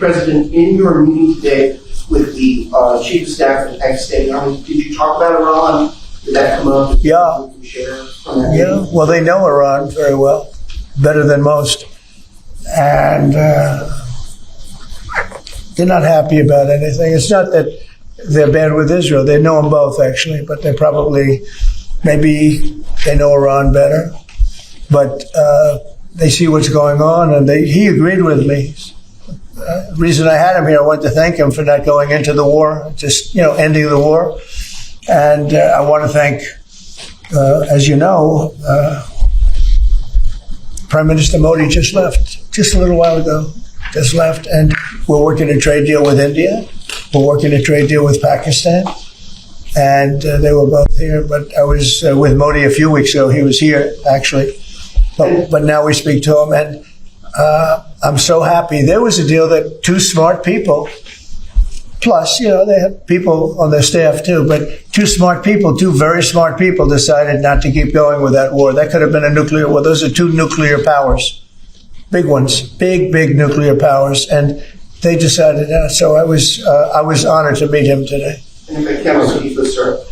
President, in your meeting today with the Chief of Staff of Pakistan Army, did you talk about Iran? Did that come up? Yeah. Yeah. Well, they know Iran very well, better than most. And they're not happy about anything. It's not that they're bad with Israel. They know them both, actually, but they probably, maybe they know Iran better. But they see what's going on, and he agreed with me. The reason I had him here, I wanted to thank him for not going into the war, just, ending the war. And I want to thank, as you know, Prime Minister Modi just left, just a little while ago, just left. And we're working a trade deal with India. We're working a trade deal with Pakistan. And they were both here. But I was with Modi a few weeks ago. He was here, actually. But now we speak to him. And I'm so happy. There was a deal that two smart people, plus, they have people on their staff too, but two very smart people decided not to keep going with that war. That could have been a nuclear war. Those are two nuclear powers, big ones, big nuclear powers, and they decided that. So I was honored to meet him today. And if I can, I'll speak with sir,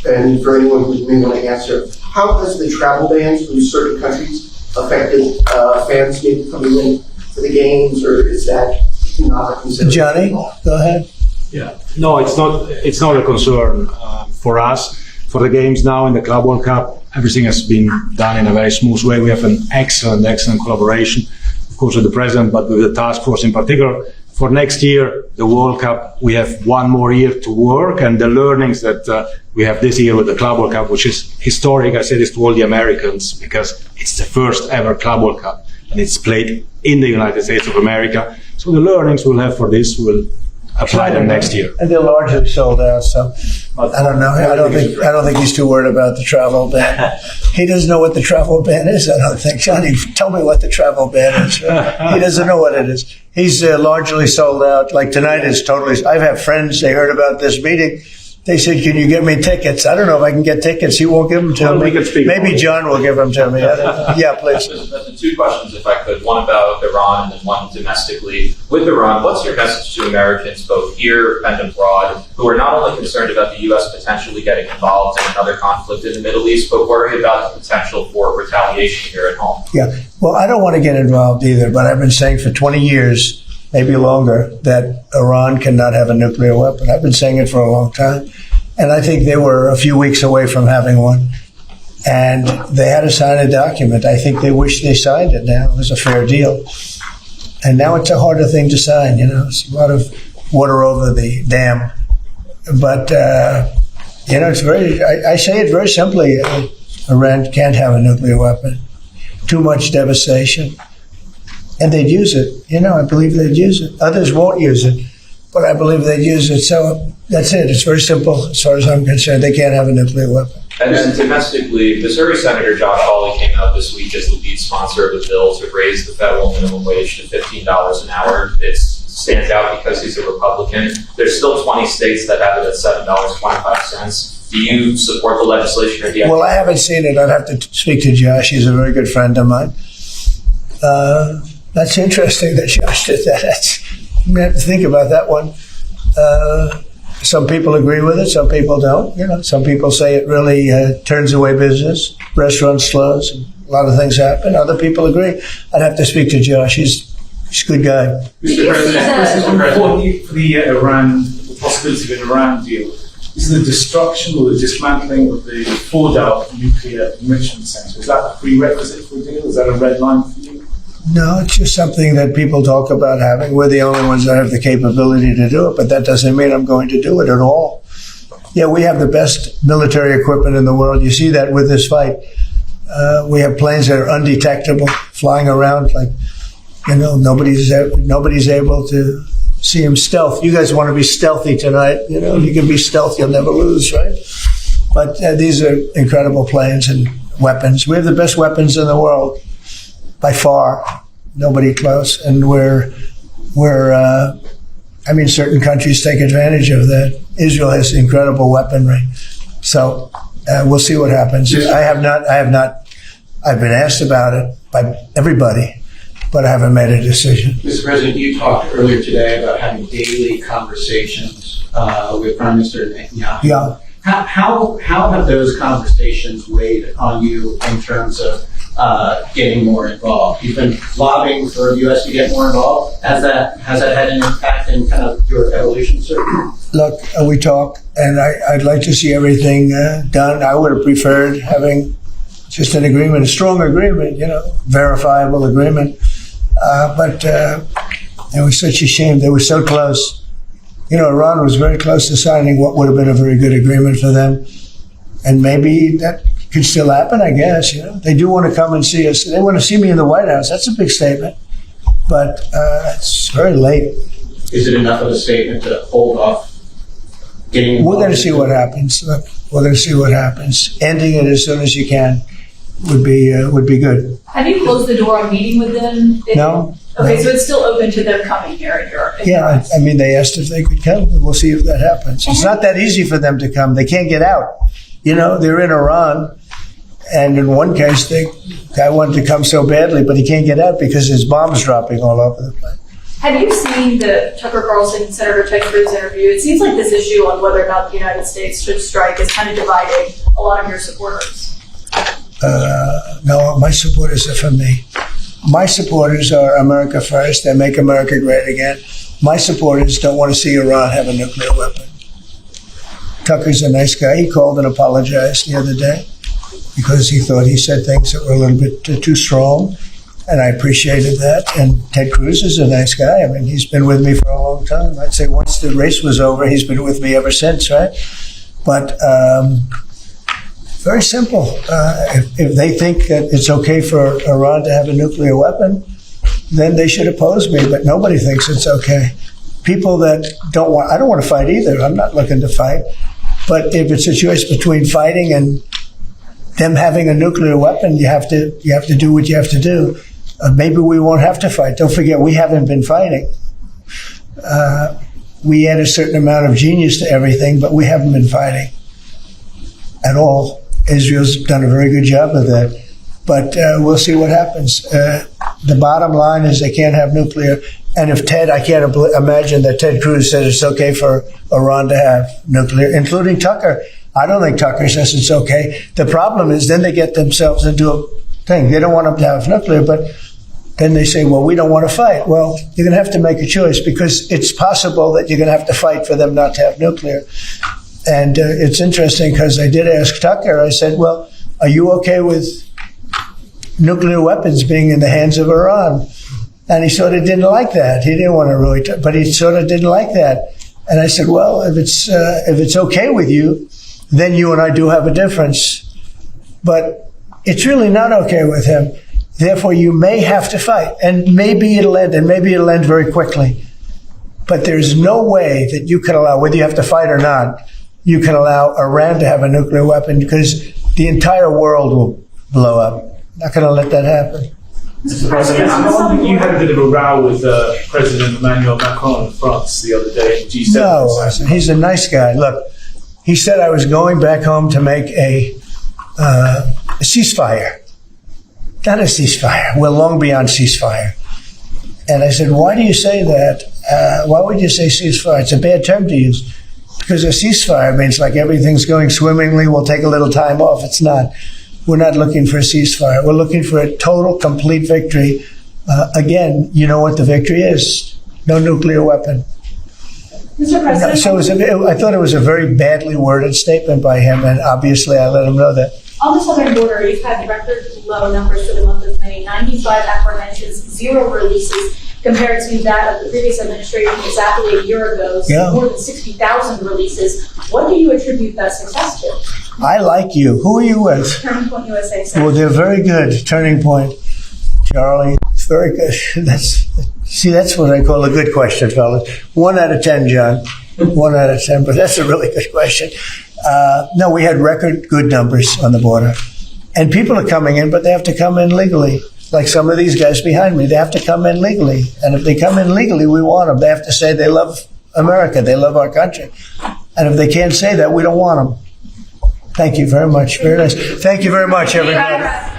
and for anyone who may want to answer, how has the travel bans from certain countries affected fans maybe coming in for the games, or is that not a concern? Johnny, go ahead. Yeah, no, it's not a concern for us. For the games now in the Club World Cup, everything has been done in a very smooth way. We have an excellent collaboration, of course, with the president, but with the task force in particular. For next year, the World Cup, we have one more year to work, and the learnings that we have this year with the Club World Cup, which is historic, I say this to all the Americans, because it's the first ever Club World Cup, and it's played in the United States of America. So the learnings we'll have for this will apply them next year. And they're largely sold out, so I don't know. I don't think he's too worried about the travel ban. He doesn't know what the travel ban is, I don't think. Johnny, tell me what the travel ban is. He doesn't know what it is. He's largely sold out. Like tonight is totally. I have friends, they heard about this meeting. They said, can you get me tickets? I don't know if I can get tickets. He won't give them to me. Maybe John will give them to me. Yeah, please. Two questions, if I could. One about Iran and then one domestically. With Iran, what's your message to Americans, both here and abroad, who are not only concerned about the U.S. potentially getting involved in another conflict in the Middle East, but worry about the potential for retaliation here at home? Yeah. Well, I don't want to get involved either, but I've been saying for 20 years, maybe longer, that Iran cannot have a nuclear weapon. I've been saying it for a long time. And I think they were a few weeks away from having one. And they had to sign a document. I think they wish they signed it now. It was a fair deal. And now it's a harder thing to sign, It's a lot of water over the dam. But, it's very, I say it very simply. Iran can't have a nuclear weapon. Too much devastation. And they'd use it. I believe they'd use it. Others won't use it, but I believe they'd use it. So that's it. It's very simple as far as I'm concerned. They can't have a nuclear weapon. And then domestically, Missouri Senator Josh Hawley came out this week as the lead sponsor of the bill to raise the federal minimum wage to $15 an hour. It stands out because he's a Republican. There's still 20 states that have it at $7.25. Do you support the legislation, or do you? Well, I haven't seen it. I'd have to speak to Josh. He's a very good friend of mine. That's interesting that Josh did that. I'm going to have to think about that one. Some people agree with it, some people don't. Some people say it really turns away business. Restaurants close, and a lot of things happen. Other people agree. I'd have to speak to Josh. He's a good guy. Mr. President, for the possibility of an Iran deal, is the destruction or the dismantling of the Fordow nuclear enrichment center, is that a prerequisite for a deal? Is that a red line for you? No, it's just something that people talk about having. We're the only ones that have the capability to do it, but that doesn't mean I'm going to do it at all. Yeah, we have the best military equipment in the world. You see that with this fight. We have planes that are undetectable, flying around like, nobody's able to see them stealth. You guys want to be stealthy tonight. If you can be stealthy, you'll never lose, right? But these are incredible planes and weapons. We have the best weapons in the world. By far, nobody close, and certain countries take advantage of that. Israel has incredible weaponry, so we'll see what happens. I've been asked about it by everybody, but I haven't made a decision. Mr. President, you talked earlier today about having daily conversations with Prime Minister Netanyahu. Yeah. How have those conversations weighed on you in terms of getting more involved? You've been lobbying for the U.S. to get more involved. Has that had an impact in kind of your evolution, sir? Look, we talk, and I'd like to see everything done. I would have preferred having just an agreement, a strong agreement, verifiable agreement. But it was such a shame. They were so close. Iran was very close to signing what would have been a very good agreement for them. And maybe that could still happen, I guess. They do want to come and see us. They want to see me in the White House. That's a big statement. But it's very late. Is it enough of a statement to hold off getting involved? We're going to see what happens. Look, we're going to see what happens. Ending it as soon as you can would be good. Have you closed the door on meeting with them? No. Okay, no. so it's still open to them coming here in Europe. Yeah, I mean, they asked if they could come, and we'll see if that happens. It's not that easy for them to come. They can't get out. They're in Iran, and in one case, the guy wanted to come so badly, but he can't get out because there's bombs dropping all over the place. Have you seen the Tucker Carlson, Senator Ted Cruz interview? It seems like this issue on whether or not the United States should strike is kind of dividing a lot of your supporters. No, my supporters are for me. My supporters are America first. They make America great again. My supporters don't want to see Iran have a nuclear weapon. Tucker's a nice guy. He called and apologized the other day because he thought he said things that were a little bit too strong, and I appreciated that. And Ted Cruz is a nice guy. I mean, he's been with me for a long time. I'd say once the race was over, he's been with me ever since, right? But very simple. If they think that it's okay for Iran to have a nuclear weapon, then they should oppose me. But nobody thinks it's okay. People that I don't want to fight either. I'm not looking to fight. But if it's a choice between fighting and them having a nuclear weapon, you have to do what you have to do. Maybe we won't have to fight. Don't forget, we haven't been fighting. We add a certain amount of genius to everything, but we haven't been fighting at all. Israel's done a very good job of that. But we'll see what happens. The bottom line is they can't have nuclear. And if I can't imagine that Ted Cruz said it's okay for Iran to have nuclear, including Tucker. I don't think Tucker says it's okay. The problem is then they get themselves into a thing. They don't want them to have nuclear, but then they say, well, we don't want to fight. Well, you're going to have to make a choice because it's possible that you're going to have to fight for them not to have nuclear. And it's interesting because I did ask Tucker, I said, well, are you okay with nuclear weapons being in the hands of Iran? And he sort of didn't like that. He didn't want to really, but he sort of didn't like that. And I said, well, if it's okay with you, then you and I do have a difference. But it's really not okay with him. Therefore, you may have to fight. And maybe it'll end, very quickly. But there's no way that you can allow, whether you have to fight or not, you can allow Iran to have a nuclear weapon because the entire world will blow up. Not going to let that happen. Mr. President, you had a bit of a row with President Emmanuel Macron in France the other day at G7. No, he's a nice guy. Look, he said I was going back home to make a ceasefire. Not a ceasefire. We're long beyond ceasefire. And I said, why do you say that? Why would you say ceasefire? It's a bad term to use. Because a ceasefire means like everything's going swimmingly, we'll take a little time off. It's not. We're not looking for a ceasefire. We're looking for a total, complete victory. Again, you know what the victory is. No nuclear weapon. Mr. President. So I thought it was a very badly worded statement by him, and obviously I let him know that. On the southern border, you've had record low numbers for the month of May, 95 apprehensions, 0 releases, compared to that of the previous administration exactly a year ago, so more than 60,000 releases. What do you attribute that success to? I like you. Who are you with? Turning Point USA. Sir. Well, they're very good. Turning Point. Charlie, very good. That's what I call a good question, fellas. 1 out of 10, John. 1 out of 10, but that's a really good question. No, we had record good numbers on the border. And people are coming in, but they have to come in legally. Like some of these guys behind me, they have to come in legally. And if they come in legally, we want them. They have to say they love America, they love our country. And if they can't say that, we don't want them. Thank you very much. Very nice. Thank you very much, everybody.